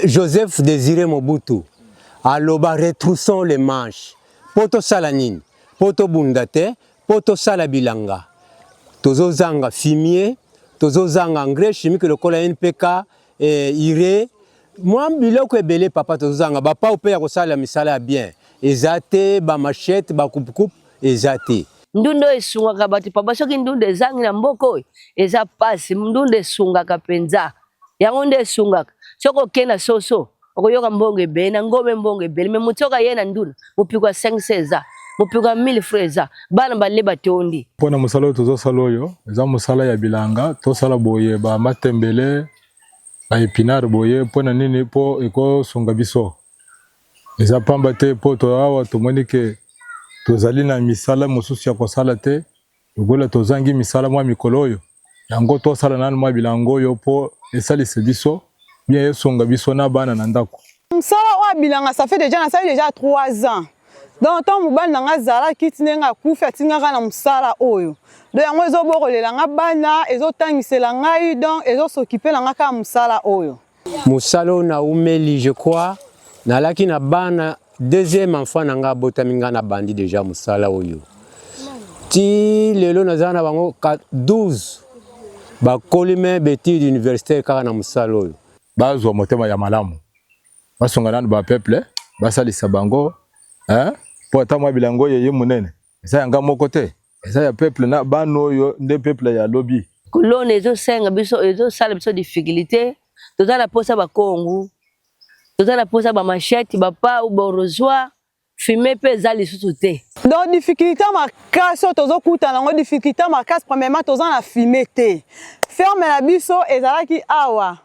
Joseph Désiré Mobutu aloba retroussons les manches poto salanine poto bundate poto salabilanga tozo zanga fumier tozo zanga engrais chimique lokola NPK iré moi biloko ebele papa tozo zanga ba pa ope ya kosala misala bien ezate ba machette ba coupe ezate ndundo esungaka bato papa soki ndundo ezangi na mboko eza pasi ndundo esungaka penza yango nde esungaka soki okenda soso okoyoka mbongo ebele na ngombe mbongo ebele me motoka ye na nduna mopikwa 500 eza mopikwa 1000 francs eza bana baleba tondi mpona mosala oyo tozosala oyo eza mosala ya bilanga tosala boye ba matembele ba épinard boye mpona nini mpo ekosunga biso eza pamba te mpo awa tomoni ke tozali na misala mosusu ya kosala te lokola tozangi misala mwa mikolo oyo yango tosala nanu mwa bilanga oyo mpo esalise biso bien esunga biso na bana na ndako mosala oyo bilanga ça fait déjà 3 ans donc tant mobali nanga azalaki tinenga akufi atingaka na mosala oyo donc yango ezobokolela nga bana ezotangisela ngai donc ezosoccupe nanga kaka mosala oyo mosala oyo naumeli je crois nalaki na bana deuxième enfant nanga abotami nga na bandi déjà mosala oyo ti lelo nazala na bango 12 bakoli me bétude universitaire kaka na mosala oyo bazwa motema ya malamu basonga nanu ba peuple basalisa bango po ata mwa bilango ye munene eza yanga moko te eza ya peuple na bana oyo nde peuple ya lobi kolone ezosenga biso ezosala biso difficulté tozala posa bakongu tozala posa ba machette bapa ou borozoa fumer pe za lisusu te donc difficulté makasi oyo tozokutana yango difficulté makasi premièrement toza na fumer te ferme na biso ezalaki awa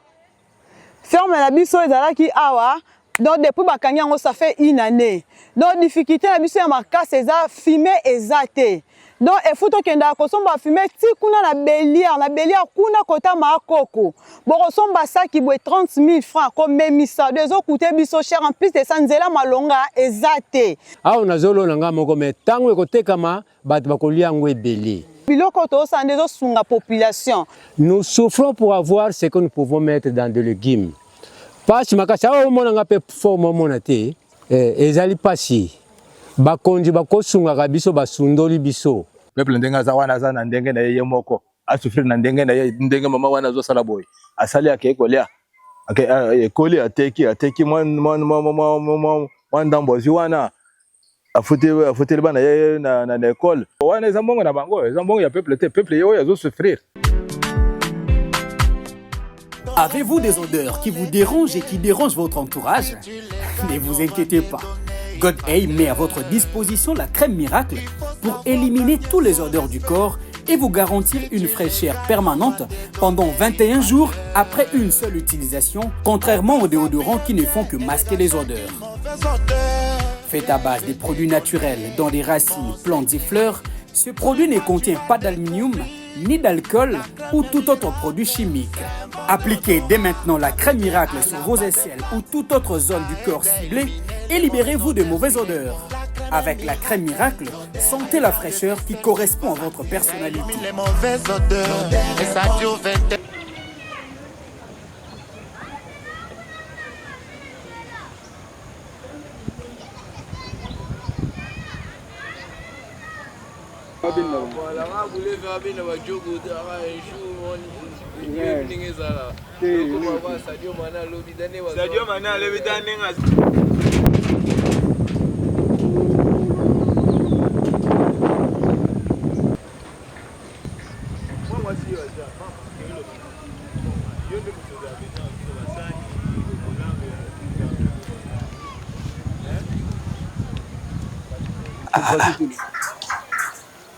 donc depuis bakangi yango ça fait une année donc difficulté na biso ya makasi eza fumer eza te donc efuti okendaka kosomba fumer ti kuna na beliar kuna kota makoko bokosomba saki boye 30 000 francs komemisa do ezokute biso cher en plus de ça nzela malonga eza te awa nazolona nga moko me ntango ekotekama bato bakolia yango ebele biloko tozosala nde ezosunga population. Nous souffrons pour avoir ce que nous pouvons mettre dans des légumes. Pasi makasi awa omona nga pe forme omona te ezali pasi bakonzi bakosungaka biso basundoli biso peuple ndenge aza wana aza na ndenge na ye moko asufrir na ndenge na ye ndenge mama wana azosala boye asali ake ekolia ekoli ateki mwa ndambozi wana afuteli bana ye na ekole wana eza mbongo na bango eza mbongo ya peuple te peuple ye oyo azosufrir. Avez-vous des odeurs qui vous dérangent et qui dérangent votre entourage? Ne vous inquiétez pas. GodA met à votre disposition la crème miracle pour éliminer tous les odeurs du corps et vous garantir une fraîcheur permanente pendant 21 jours après une seule utilisation, contrairement aux déodorants qui ne font que masquer les odeurs. Fait à base des produits naturels dans des racines, plantes et fleurs, ce produit ne contient pas d'aluminium, ni d'alcool ou tout autre produit chimique. Appliquez dès maintenant la crème miracle sur vos aisselles ou toute autre zone du corps ciblée et libérez-vous de mauvaises odeurs. Avec la crème miracle, sentez la fraîcheur qui correspond à votre personnalité. Les mauvaises odeurs, et ça dure 20 ans.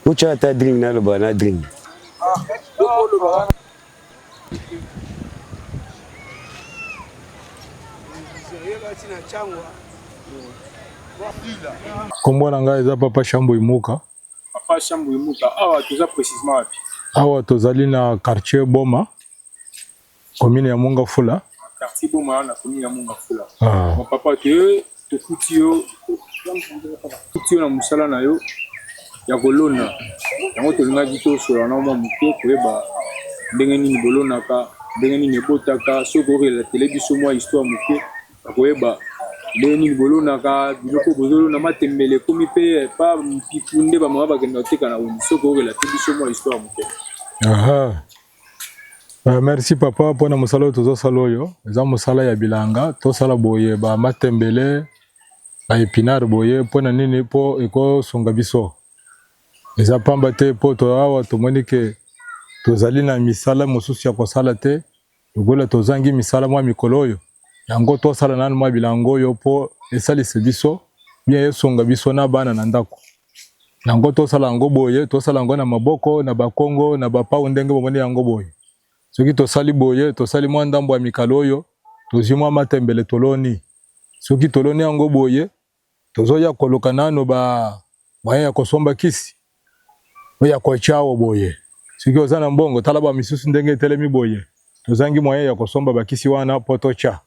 Ucha ta drink na lo bana drink. Kombo na ngai eza Papa Shambo Imuka. Papa Shambo Imuka, awa toza précisément wapi? Awa tozali na quartier Boma, commune ya Mongafula. Quartier Boma na commune ya Mongafula. Mon papa te kuti yo na musala na yo ya kolona. Yango tolinga jito so na mwa muke koyeba ndenge nini bolona ka ndenge nini ebotaka soki orelatele biso mwa histoire moke bakoyeba ndenge nini bolonaka biloko bozolona matembele ekomi mpe pa mpiku nde bamama bakenda koteka na wengi soki orelate biso mwa histoire moke. Merci papa mpona mosala oyo tozosala oyo eza mosala ya bilanga tosala boye bamatembele baepinare boye mpona nini mpo ekosunga biso eza pamba te mpo awa tomoni ke tozali na misala mosusu ya kosala te lokola tozangi misala mwa mikolo oyo yango tosala nanu mwa bilanga oyo mpo esalise biso bien esunga biso na bana na ndako yango tosala yango boye tosala yango na maboko na bakongo na bapau ndenge bomoni yango boye soki tosali boye tosali mwa ndambo ya mikalo oyo tozwi mwa matembele toloni soki toloni yango boye tozoya koluka nano moyen ya kosomba kisi oyo ya kochawo boye soki oza na mbongo tala bamisusu ndenge etelemi boye tozangi moyen ya kosomba bakisi wana mpo tocha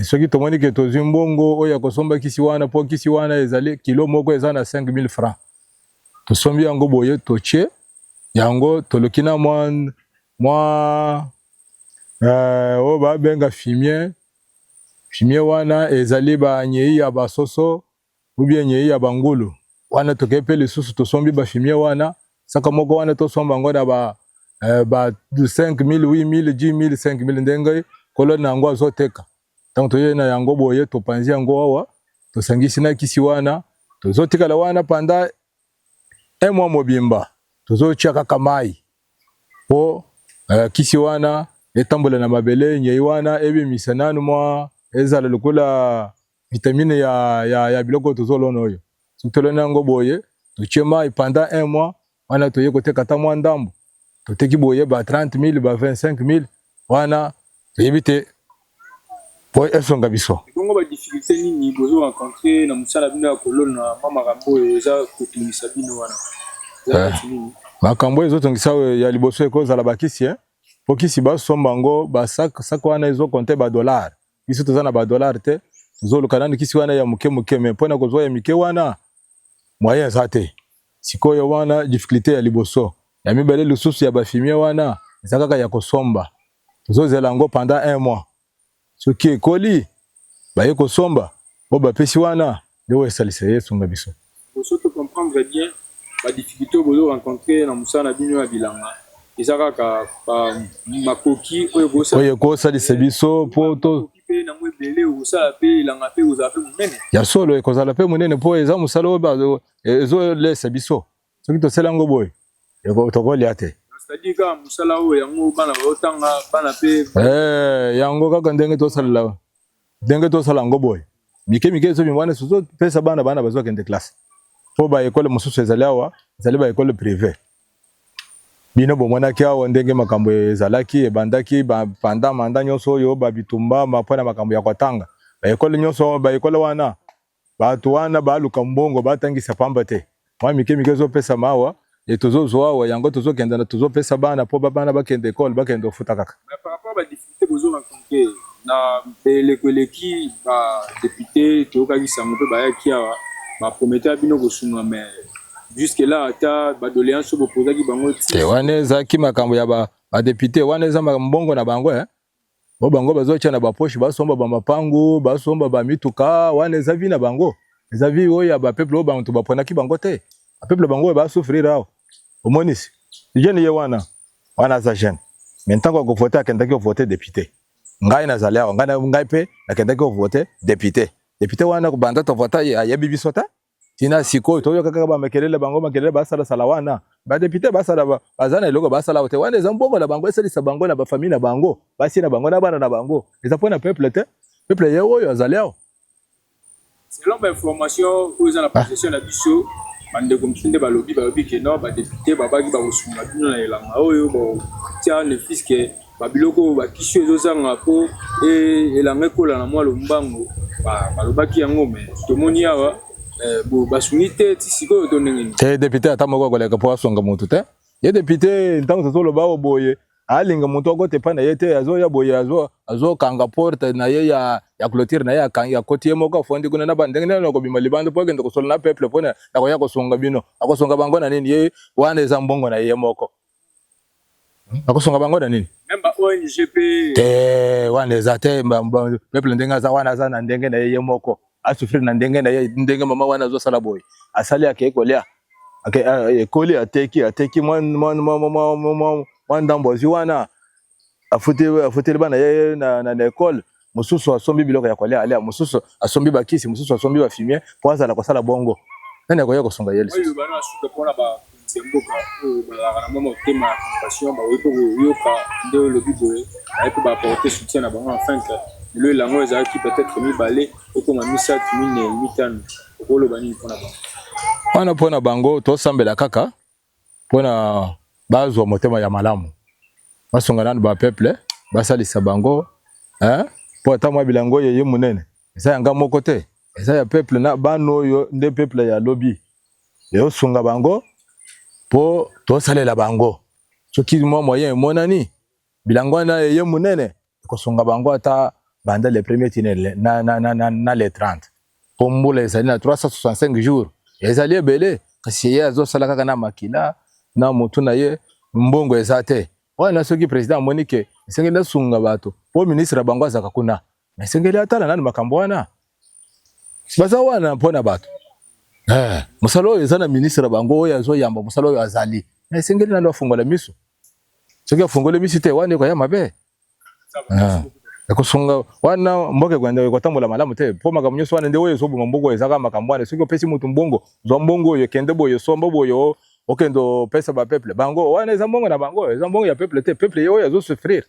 soki tomoni ke tozwi mbongo oyo ya kosomba kisi wana mpo kisi wana ezali kilo moko eza na 5000 francs tosombi yango boye toche yango toloki na oyo babenga fumier wana ezali banyei ya basoso ubie nyei ya bangulu wana tokepe lisusu tosombi bafumier wana saka moko wana tosomba yango na ba 5000 8000 10000 5000 ndenge kolona na yango azoteka donc toye na yango boye topanzi yango awa tosangisi na kisi wana tozotikala wana panda un mois mobimba tozotia kaka mai po kisi wana etambola na mabele nyei wana ebimisa nanu mwa ezala lokola vitamine ya biloko tozolona oyo tolona yango boye totie mai pendant un mois wana toye koteka ta mwa ndambo toteki boye ba 30000 ba 25000 wana toyebi te po esonga biso bongo ba difficulté nini bozo rencontrer na musala bino ya kolona mama kambo eza kotungisa bino wana makambo ezotungisa ya liboso ekozala bakisi po kisi basomba ngo basaka wana ezokonte $, biso toza na $, te tozoluka nanu kisi wana ya muke me mpona kozwa ya mike wana moyen eza te sikoyo wana difficulté ya liboso ya mibale lisusu ya bafimie wana eza kaka ya kosomba tozozela yango pendant un mois soki ekoli baye kosomba po bapesi wana nde esalisa esunga biso boso to comprendre bien ba difficulté bozo rencontrer na musana bino ya bilanga eza kaka makoki oyo kosalisa biso po to na mwebele osala pe ilanga pe oza pe munene ya solo ekozala pe munene po eza musala oyo ezolesa biso soki tosala yango boye tokolia te c'est-à-dire ka musala oyo yango bana baotanga bana pe yango kaka ndenge tosala yango boye mike ezo bimwana sozo pesa bana bazokende classe po ba ekole mosusu ezali awa ezali ba ekole privé bino bomonaki awa ndenge makambo ezalaki ebandaki pendant manda nyonso oyo babitumba mapona makambo ya kotanga ba ekole nyonso ba ekole wana bato wana baluka mbongo batangisa pamba te mwa mike ezopesa mawa etozozwa awa yango tozokenda na tozopesa bana po bana bakende ekole bakende ofuta kaka par rapport ba difficulté bozo rencontrer na elekoleki ba député tokaki sango pe bayaki awa ba prometteur bino kosunga mais jusque là ata ba doléance bopozaki bango ti wana ezaki makambo ya ba député wana eza mbongo na bango bo bango bazotia na bapoche basomba bamapangu basomba bamituka wana eza vi na bango eza vi oyo ya bapeuple oyo bantu baponaki bango te bapeuple bango oyo basouffrir awa omonisi jeune ye wana aza jeune mais ntango akovote akendaki kovote député ngai nazali awa ngai mpe nakendaki kovote député wana kubanda tovota ayebi biso te tina sikoyo toyoka kaka bamakelele bango makelele basalasala wana badepute basala baza na eloko basala te wana eza mbongo na bango esalisa bango na bafamille na bango basi na bango na bana na bango eza mpona peuple te peuple ye oyo azali awa selon bainformation oyo eza na possession na biso bandeko mosusu nde balobi ke no badepute babaki bakosunga bino na elanga oyo botia ne fiske babiloko oyo bakisi oyo ezozanga mpo elanga ekola na mwa lombango balobaki yango me tomoni awa basungi te ti sikoyo to ndenge nini te député ata moko akoleka mpo asonga motu te ye député ntango tozoloba oyo boye alinga motu akotepa na ye te azoya boye azokanga porte na ye ya clôture na ye akoti ye moko afondi kuna na bandenge nini akobima libanda mpo akende kosola na peuple mpo akoya kosonga bino akosonga bango na nini ye wana eza mbongo na ye moko Akosunga bango na nini? Même ba ONG pe Te wana ezate peuple ndenga za wana za na ndenge na yeye moko. Asufrir na ndenge na yeye ndenge mama wana zo sala boy. Asali yake kolia. Ekoli ateki ndambozi wana afuteli bana ye na école mususu asombi biloko ya kolia alia mususu asombi bakisi mususu asombi ba fumier po azala kosala bongo nani akoya kosonga yele oyo bana suka pona ba nzemboka oyo balaka na mama tema ya compassion baoyiko koyoka nde oyo lobi boye ayeko baapporte soutien na bango afin que lelo elango ezalaki peut-être mibale okoma misatu minei mitano okoloba nini mpona bango wana mpona bango tosambela kaka mpona bazwa motema ya malamu basonga nanu bapeuple basalisa bango po ata mwa bilango oyo ye monene eza yanga moko te eza ya peuple na bana oyo nde peuple ya lobi eosunga bango po tosalela bango soki mwa moyen emonani bilango wana ye monene ekosunga bango ata banda le premier tine na le 30 po mbula ezali na 365 jours ezali ebele kasi ye azosala kaka na makila na motu na ye mbongo eza te wana soki président amoni ke esengeli asunga bato po ministre bango azaka kuna esengeli atala nani makambo wana baza wana mpona bato mosala oyo eza na ministre bango oyo azoyamba mosala oyo azali esengeli nani afungola miso soki afungole miso te wana ekoya mabe ekosunga wana mboka ekotambola malamu te po makambo nyonso wana nde oyo ezoboma mbongo ezaka makambo wana soki opesi mutu mbongo zwa mbongo oyo kende boyo somba boyo okendo pesa ba peuple bango wana eza mbongo na bango eza mbongo ya peuple te peuple oyo azosouffrir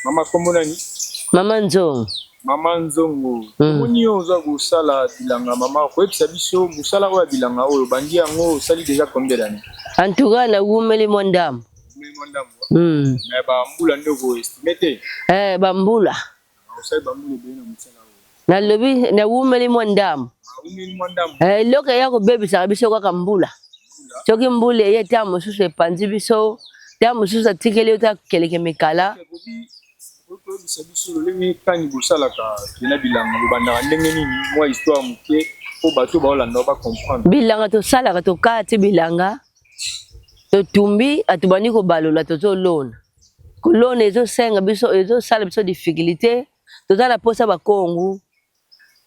mama kombo nani Mama Nzongo. Mama Nzongo omoni oyo oza kosala bilanga mama koyebisa biso mosala oyo ya bilanga oyo bandi yango osali déjà combien d'années En tout cas na wumeli mondam. mais bambula nde koestime te Bambula. osali bambula ebele na mosala oyo Na lobi na wumeli mondam. umeli mwandamu Loka ya kobebisa biso kaka mbula. Soki mbula ye ta mosusu epanzi biso, ta mosusu atikeli ota keleke mikala. koyebisa biso lolenge kani bosalaka kena bilanga bobandaka ndenge nini mwa histoire moke po bato baolanda bacomprendre Bilanga tosalaka tokati bilanga. Totumbi atubandi kobalola tozolona. Kolona ezosenga biso ezosala biso difficulté. Tozala posa bakongu.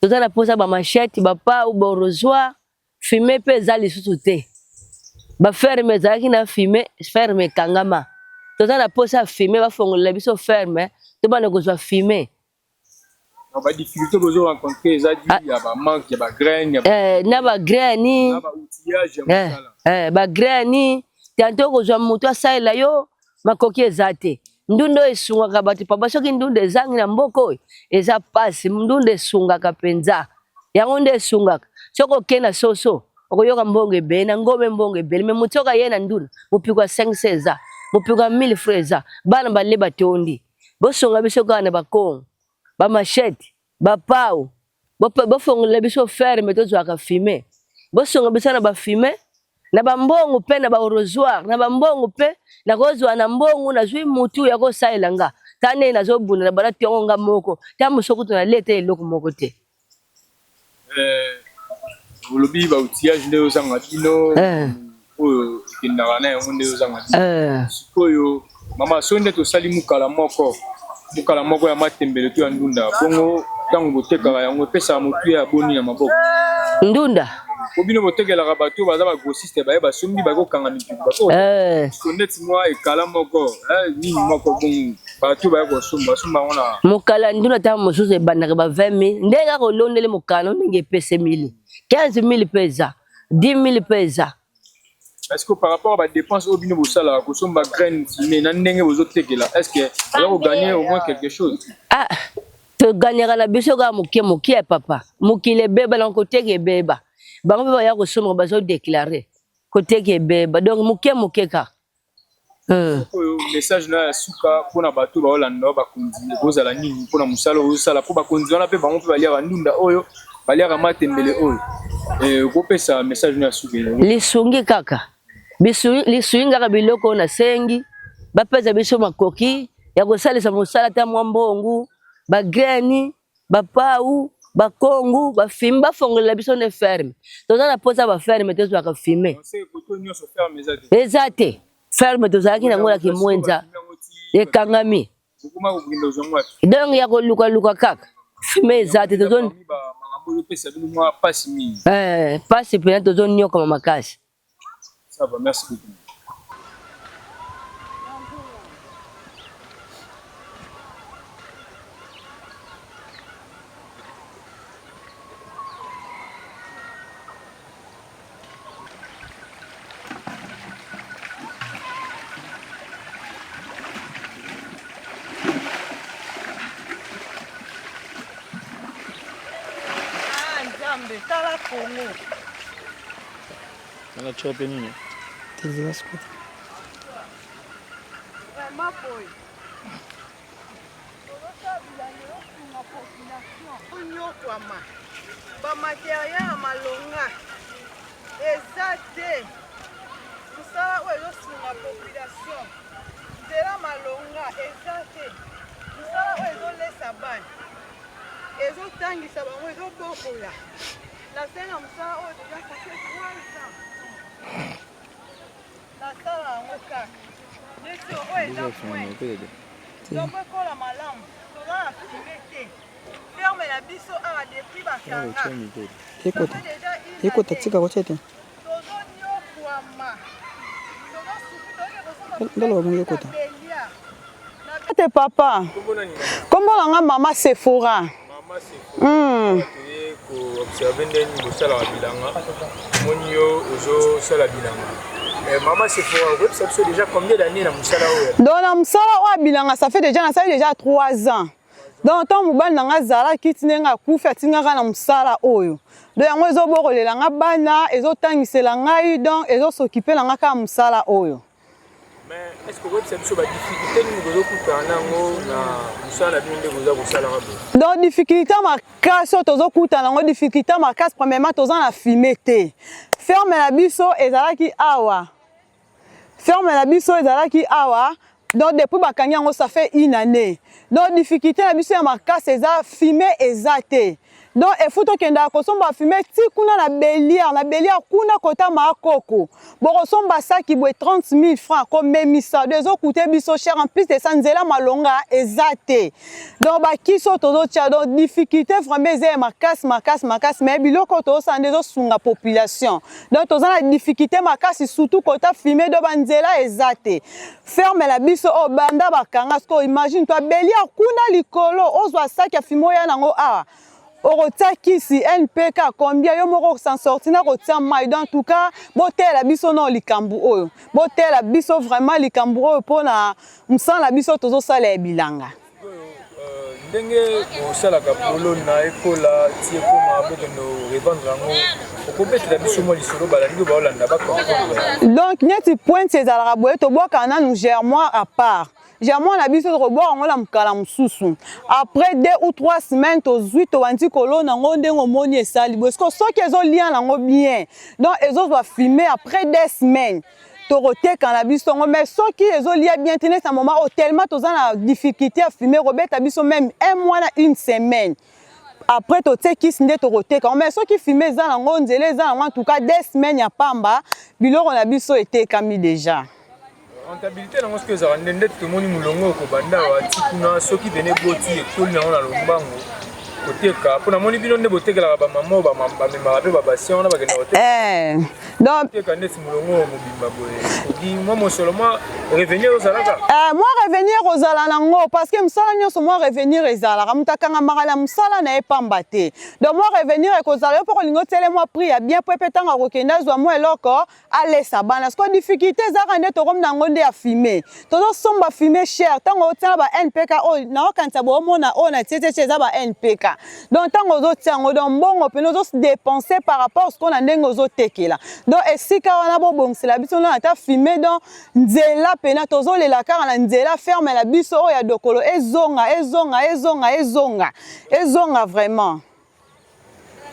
Tozala posa ba machette bapa ou borozoa fumer pe eza lisusu te. Ba ferme ezalaki na fumer ferme kangama. Tozala posa fumer bafongolela biso ferme tobana kozwa fumer. ba difficulté bozo rencontrer eza dû ya ba manque ya ba graine Na ba graine na ba outillage ya mosala ba graine tanto kozwa mutu asalela yo makoki eza te. Ndundo esungaka bato papa soki ndundo ezangi na mboko eza pasi ndundo esungaka penza yango nde esungaka Soko kena soso. Okoyoka mbonge bena ngome mbonge bele me mutoka yena nduna. Mupikwa 500 mupikwa 1000 freza. Bana baleba tondi. Bosonga biso kana bakong. Ba machete, ba pau. Bofongela biso ferme tozo aka fumer. Bosonga biso na ba fumer. Na bambongo pe na ba rosoir na bambongo pe na kozwa na mbongo na zwi mutu ya ko sailanga tane na zo buna na bala tionga moko ta musoko to na lete eloko moko te olobi ba outillage nde ozanga bino oyo kindaka na yango nde ozanga bino sikoyo mama so nde tosali mukala moko ya matembele to ya ndunda bongo ntango botekaka yango epesaka motu ya boni na maboko ndunda obino botekelaka bato baza bagrossiste baye basombi bakokanga mipiku soneti mwa ekala moko nini moko bongo bato baye kosomba yango na mokala nduna ta mosusu ebandaka ba 20 000 ndenge akolondele mokala ndenge epese 1000 15 000 pesa 10 000 pesa. Est-ce que par rapport à la dépense au bino bosala kosomba graine mais na ndenge bozotekela est-ce que vous gagnez au moins quelque chose? To gagnera la biso ga mokie papa mokile beba na côté ke beba bango ba ya kosomba bazo déclarer côté ke beba donc mokie ka message na suka pona bato ba olanda ba konzi bozala nini pona musala osala po ba konzi wana pe bango pe balia bandunda oyo balia matembele oyo kopesa message na suka lisungi kaka lisungi kaka biloko na sengi bapeza biso makoki ya kosalisa mosala ta mwambongu ba greni ba pau ba kongu ba fimba fongola biso ne ferme toza na posa ba ferme tozo aka filmer ezate ferme toza ki na ngola ki mwenza ekangami donc ya ko luka kaka filmer ezate tozo pasi pe tozo nyoka makasi. Ça va, merci beaucoup. Tala Congo. Nala chope nini? Vraiment boy. Ba matériel ya malonga ezate musala oyo sunga population zela malonga ezate musala oyo lesa bana ezotangisa bango ezobokola na senga musala oyo toza kote 3 ans nasala yango kaka neti oyo eza point donc ekola malamu toza na filme te ferme na biso awa depuis bakanga ekota tika kochete tozonyokwama ndalo babongi ekota te papa kombo nanga mama Sephora observer ndeni bosala bilanga monio ozo sala bilanga maman Sephora vous savez déjà combien d'années na musala oyo donc na musala oyo bilanga ça fait déjà na sali déjà 3 ans donc tant mobali nanga zala kitinenga kufa tingaka na musala oyo donc yango ezobokolela nga bana ezotangisela ngai donc ezosokipe nanga ka musala oyo. Mais est-ce que vous savez sur la difficulté nous devons couper nango na musala bino nde boza kosala ngabo donc difficulté makasi oyo tozokuta nango difficulté makasi premièrement toza na filme te ferme na biso ezalaki awa donc depuis bakangi yango ça fait 1 année donc difficulté na biso ya makasi eza filme ezate donc efu tokendaka kosomba filme ti kuna na Beliar kuna kota makoko bokosomba saki boye 30 000 francs komemisa do ezokute biso cher en plus de ça nzela malonga ezate donc bakiso tozotia donc difficulté vraiment eza makasi mais biloko tozosala ezosunga population donc toza na difficulté makasi surtout kota filme do banzela ezate ferme la biso o banda bakanga sko imagine toi Beliar kuna likolo ozwa saki ya filme oya nango awa Orotaki NPK combien yo moko s'en sortir na kotia mai dans tout cas botela biso no likambu oyo botela biso vraiment likambu oyo pona musala biso tozo sala bilanga ndenge osalaka polo na ekola tie koma bokendo revendre yango okobetela biso mwa lisolo balingi baolanda bakomprendre. Donc neti pointe ezalaka boye tobwaka nanu germoire à part. Germoire na biso tokoboka yango na mokala mosusu. Après 2 ou 3 semaines tozwi tobandi kolona yango ndenge omoni esali boye soki ezolia nango bien donc ezozwa fumer après 2 semaines. Toroteka na biso mais soki ezolia bien tene sa moment tellement toza na difficulté à fumer robeta biso même 1 mois na 1 semaine. Après to teki sinde toroteka mais soki fumer za nango nzele za nango en tout cas 2 semaines ya pamba biloko na biso etekami déjà. Rentabilité nango soki ezala ndende tomoni mulongo ko banda wati kuna soki bene boti ekoli nango na lombango koteka pona moni bino nde botekela ba mama ba memba ba bassion na bakena hôtel donc teka ndeti mulongo mobimba boye ogi moi mosolo moi revenir ozalaka moi revenir ozala nango parce que msala nyonso moi revenir ezalaka mutakanga makala msala na epamba te donc moi revenir ekozala yo poko lingo tele moi prix ya bien po epetanga kokenda zwa moi eloko alesa bana parce que difficulté ezaka nde tokomi nango nde ya fumer tozosomba fumer cher ntango otiana ba NPK oyo naokanisa boomona oyo na tietie eza ba NPK donc tango ozotia yango donc mbongo pene ozodepense par rapport à ce qu'on a ndenge ozotekela donc esika wana bobongisela biso na ata fumer donc nzela pena tozolela kaka na nzela ferme la biso oyo ya dokolo ezonga vraiment.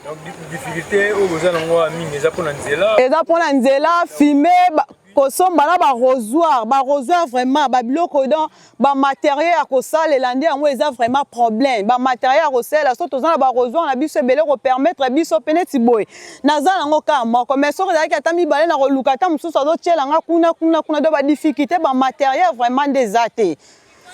Donc difficulté au besoin nango mingi eza pona nzela fumer kosomba na ba rosoir vraiment ba biloko donc ba matériel ya kosalela ndi yango eza vraiment problème ba matériel ya kosala so tozana ba rosoir na biso ebele ko permettre biso peneti boy naza nango ka moko mais so ezalaki ata mibale na koluka ata mosusu azotiela nga kuna do ba difficulté ba matériel vraiment des athées.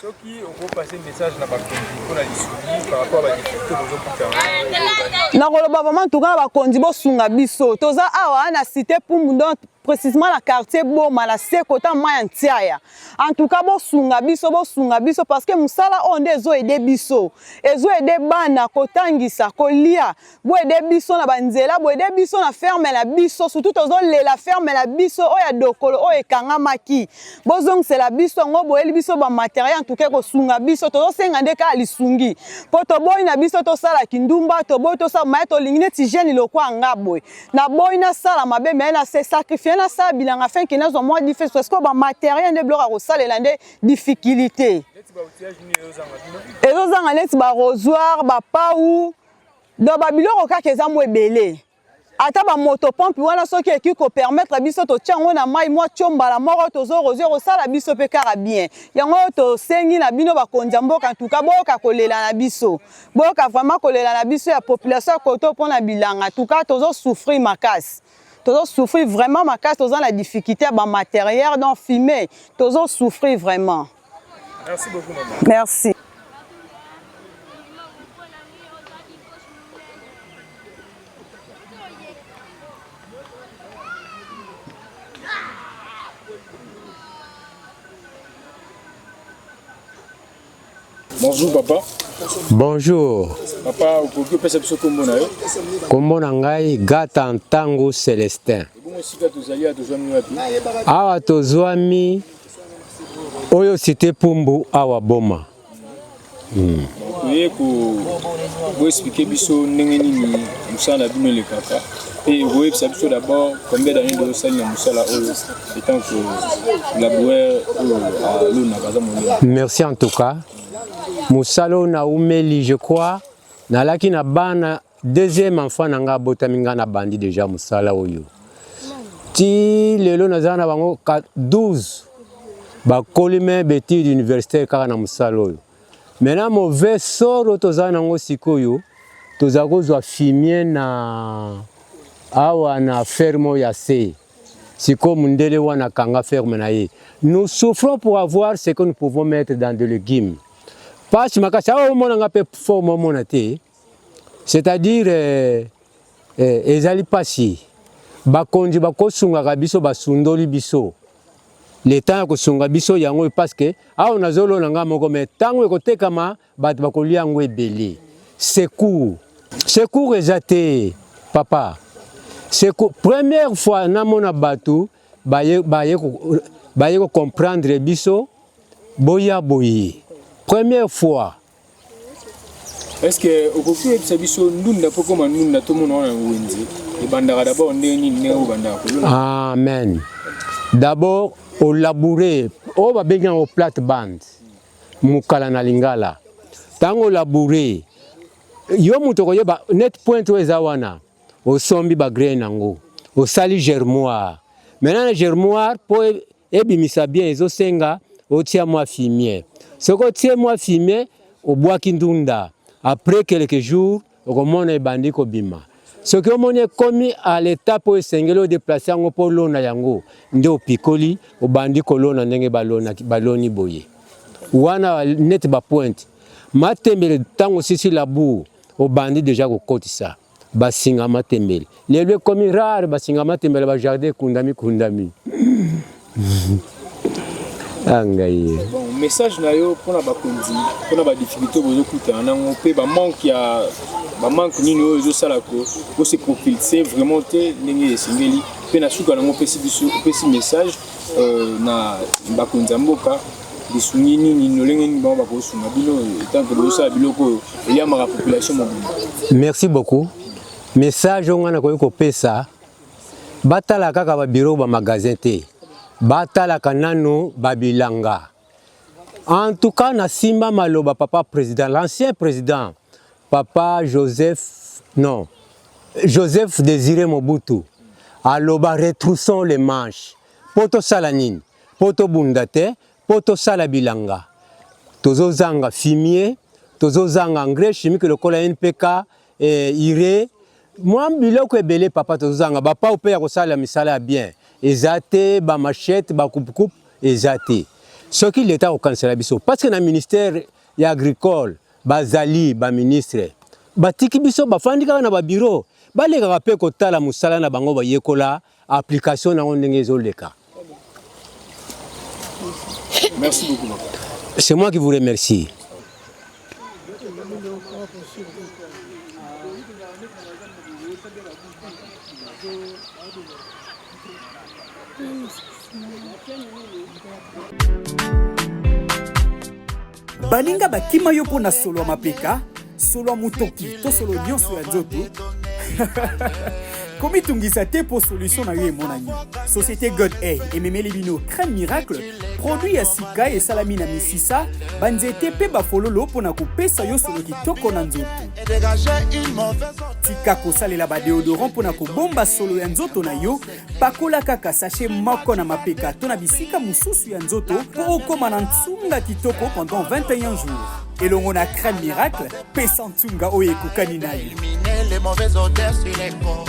Soki on peut passer message na bakondi pona lisuni par rapport à la difficulté bozokuta na koloba vraiment tuka bakondi bosunga biso toza awa na cité Pumbu donc précisément la quartier Boma la sekota maya ntiaya en tout cas bosunga biso parce que musala onde ezo aider biso bana kotangisa kolia bo aider biso na banzela bo aider biso na ferme la biso surtout tozo lela ferme la biso oya dokolo oya kanga maki bozong c'est la biso ngo bo eli biso ba matériel en tout cas kosunga biso tozo senga ndeka lisungi poto boy na biso to sala kindumba to boy to sa maito lingine ti jeune lokwa ngabwe na boy na sala mabe mais na se sacrifier na ça bilanga fin qui nazo moins difficile parce que ba matériel de bloc à salela ndé difficulté ezozanga neti ba rosoir ba pau do ba biloko kaka eza mo ebele ata ba motopompe wana soki eki ko permettre biso to tiango na mai mo tchombala moko tozo roser ko sala biso pe kara bien yango to sengi na bino ba konza mboka en tout cas boka kolela na biso boka vraiment kolela na biso ya population koto pona bilanga en tout cas tozo souffrir makasi tozo souffrir vraiment makasi tozo la difficulté ba matériel donc fumer tozo souffrir vraiment. Merci beaucoup maman. Merci. Bonjour papa. Bonjour. Papa, vous pouvez passer sur comment on a eu? Comment on a eu Gata Ntango Célestin. Awa tozwami oyo cité Pumbu awa Boma. Vous pouvez expliquer biso ndenge nini musala bino le kaka. Et vous pouvez savoir d'abord combien d'années de sali na musala oyo étant que laboureur à l'ona bazamoni. Merci en tout cas. Musalo na umeli je crois nalaki na bana deuxième enfant nanga botaminga na bandi déjà musala oyo. Ti lelo naza na bango 12 ba kolime beti d'université kaka na musala oyo. Maintenant mauvais sort toza nango sikoyo toza kozwa fumier na awa na ferme ya se. Siko mundele wana kanga ferme na ye. Nous souffrons pour avoir ce que nous pouvons mettre dans de légumes. Pas si makasi awa monanga pe forme monate. C'est-à-dire ezali pasi. Bakonji bakosunga biso basundoli biso. Le temps kosunga biso yango parce que awa nazolo nanga moko mais tango ekotekama bat bakolia ngo ebele. Secours ezate papa. Secours première fois na mona batu baye ko comprendre biso boya boye. Première fois Est-ce que au cours de cette émission, nous n'avons pas comme nous n'avons tout le monde en Wendy. Et bandara d'abord on est ni au bandara. Amen. D'abord, au labouré, on va bien au plate-bande. Mukala na lingala. Tango labouré. Yo mutoko yo ba net point au ezawana. Au sombi ba grain nango. Au sali germoire. Maintenant le germoire pour ebimisa bien ezo senga au tia moi fumier. Ce que tia moi fumier au bois kindunda. Après quelques jours, au monde est bandit ko bima. Ce que mon est commis à l'état pour sengelo déplacer en polo na yango. Ndo pikoli au bandit kolona ndenge baloni boye. Wana net ba pointe. Matembele tango sisi labu au bandit déjà ko kotisa. Basinga matembele. Les lieux commis rare basinga matembele ba jardin kundami. Angaye. Bon, message na yo pour la bakonzi, pour la difficulté vous écoutez en angopé ba manque ya ba manque ni no zo salako, pour se propulser vraiment te ndenge singeli pe na suka na ngopé si message na bakonzi mboka bisungi ni no lenge ni ba ko sunga bino tant que lo sa biloko il y a ma population mobile. Merci beaucoup. Message on a ko pesa batala kaka ba bureau ba magasin te. Batala kanano babilanga. En tout cas, na simba maloba papa président, l'ancien président, papa Joseph Désiré Mobutu. Aloba retroussons les manches. Poto salanine, poto bundate, poto salabilanga. Tozo zanga fumier, tozo zanga engrais chimique le cola NPK iré. Moi biloko ebele papa tozo zanga bapa ou père ko sala misala bien. Ezate ba machette ba coupe ezate. Ce qui l'état au cancer biso parce que na ministère ya agricole bazali ba ministre batiki biso bafandika na ba bureau baleka ka pe kotala musala na bango ba yekola application na ndenge ezoleka. Merci beaucoup. C'est moi qui vous remercie. Baninga bakima yo pona solo ya mapeka, solo ya mutoki, to solo nyonso ya nzoto. Komi tungisa te pour solution na yo emonani. Société God A ememeli bino crème miracle, produit ya sika et salami na misisa, banzete pe bafololo pona kopesa yo solo kitoko na nzoto. Tika kosalela ba déodorant pona kobomba solo ya nzoto na yo, pakola kaka sachet moko na mapeka to na bisika mususu ya nzoto po okoma na ntunga kitoko pendant 21 jours. Elongo na crème miracle, pesa ntunga oyo ekokani na yo. Les mauvaises odeurs sur les corps.